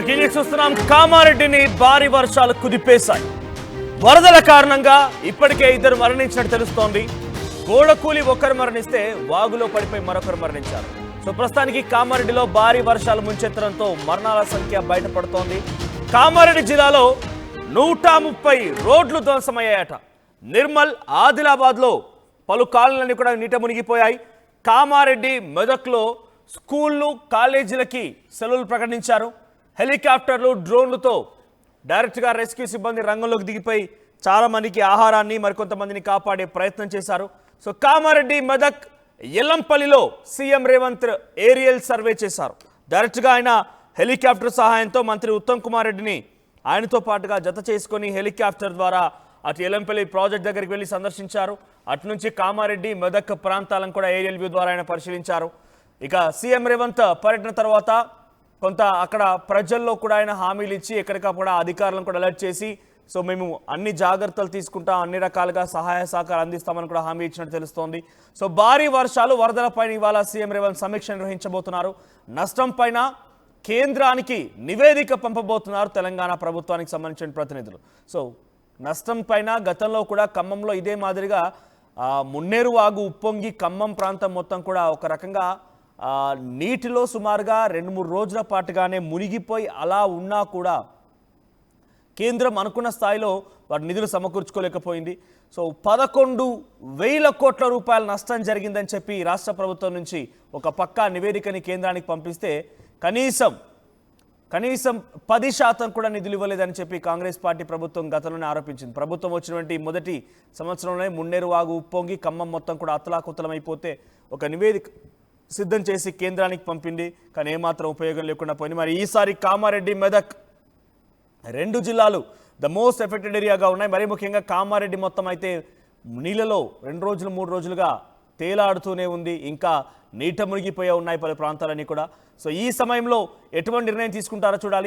Breaking చూస్తున్నాం. కామారెడ్డిని భారీ వర్షాలు కుదిపేశాయి. వరదల కారణంగా ఇప్పటికే 2 మరణించినట్టు తెలుస్తోంది. గోడ కూలి ఒకరు మరణిస్తే వాగులో పడిపోయి మరొకరు మరణించారు. సో ప్రస్తుతానికి కామారెడ్డిలో భారీ వర్షాలు ముంచెత్తడంతో మరణాల సంఖ్య బయటపడుతోంది. కామారెడ్డి జిల్లాలో 130 రోడ్లు ధ్వంసమయ్యాయట. నిర్మల్, ఆదిలాబాద్లో పలు కాలనీలన్నీ కూడా నీట మునిగిపోయాయి. కామారెడ్డి, మెదక్లో స్కూళ్ళు, కాలేజీలకి సెలవులు ప్రకటించారు. హెలికాప్టర్లు, డ్రోన్లతో డైరెక్ట్గా రెస్క్యూ సిబ్బంది రంగంలోకి దిగిపోయి చాలా మందికి ఆహారాన్ని, మరికొంతమందిని కాపాడే ప్రయత్నం చేశారు. సో కామారెడ్డి, మెదక్, ఎల్లంపల్లిలో సీఎం రేవంత్ ఏరియల్ సర్వే చేశారు. డైరెక్ట్గా ఆయన హెలికాప్టర్ సహాయంతో మంత్రి ఉత్తమ్ కుమార్ రెడ్డిని ఆయనతో పాటుగా జత చేసుకొని హెలికాప్టర్ ద్వారా అటు ఎల్లంపల్లి ప్రాజెక్ట్ దగ్గరికి వెళ్ళి సందర్శించారు. అటు నుంచి కామారెడ్డి, మెదక్ ప్రాంతాలను కూడా ఏరియల్ వ్యూ ద్వారా ఆయన పరిశీలించారు. ఇక సీఎం రేవంత్ పర్యటన తర్వాత కొంత అక్కడ ప్రజల్లో కూడా ఆయన హామీలు ఇచ్చి ఎక్కడికప్పుడు అధికారులను కూడా అలర్ట్ చేసి సో మేము అన్ని జాగ్రత్తలు తీసుకుంటాం, అన్ని రకాలుగా సహాయ సహకారం అందిస్తామని కూడా హామీ ఇచ్చినట్టు తెలుస్తోంది. సో భారీ వర్షాలు, వరదలపైన ఇవాళ సీఎం రేవంత్ సమీక్ష నిర్వహించబోతున్నారు. నష్టం పైన కేంద్రానికి నివేదిక పంపబోతున్నారు తెలంగాణ ప్రభుత్వానికి సంబంధించిన ప్రతినిధులు. సో నష్టం పైన గతంలో కూడా ఖమ్మంలో ఇదే మాదిరిగా మున్నేరు వాగు ఉప్పొంగి ఖమ్మం ప్రాంతం మొత్తం కూడా ఒక రకంగా నీటిలో సుమారుగా 2-3 రోజుల పాటుగానే మునిగిపోయి అలా ఉన్నా కూడా కేంద్రం అనుకున్న స్థాయిలో వాటి నిధులు సమకూర్చుకోలేకపోయింది. సో 11,000 కోట్ల రూపాయల నష్టం జరిగిందని చెప్పి రాష్ట్ర ప్రభుత్వం నుంచి ఒక పక్కా నివేదికని కేంద్రానికి పంపిస్తే కనీసం 10% కూడా నిధులు ఇవ్వలేదని చెప్పి కాంగ్రెస్ పార్టీ ప్రభుత్వం గతంలోనే ఆరోపించింది. ప్రభుత్వం వచ్చినటువంటి మొదటి సంవత్సరంలోనే మున్నేరు వాగు ఉప్పొంగి ఖమ్మం మొత్తం కూడా అతలాకుతలమైపోతే ఒక నివేదిక సిద్ధం చేసి కేంద్రానికి పంపింది. కానీ ఏమాత్రం ఉపయోగం లేకుండా పోయింది. మరి ఈసారి కామారెడ్డి, మెదక్ 2 జిల్లాలు ద మోస్ట్ ఎఫెక్టెడ్ ఏరియాగా ఉన్నాయి. మరీ ముఖ్యంగా కామారెడ్డి మొత్తం అయితే నీళ్ళలో 2 రోజులు 3 రోజులుగా తేలాడుతూనే ఉంది. ఇంకా నీట మునిగిపోయే ఉన్నాయి పలు ప్రాంతాలన్నీ కూడా. సో ఈ సమయంలో ఎటువంటి నిర్ణయం తీసుకుంటారో చూడాలి.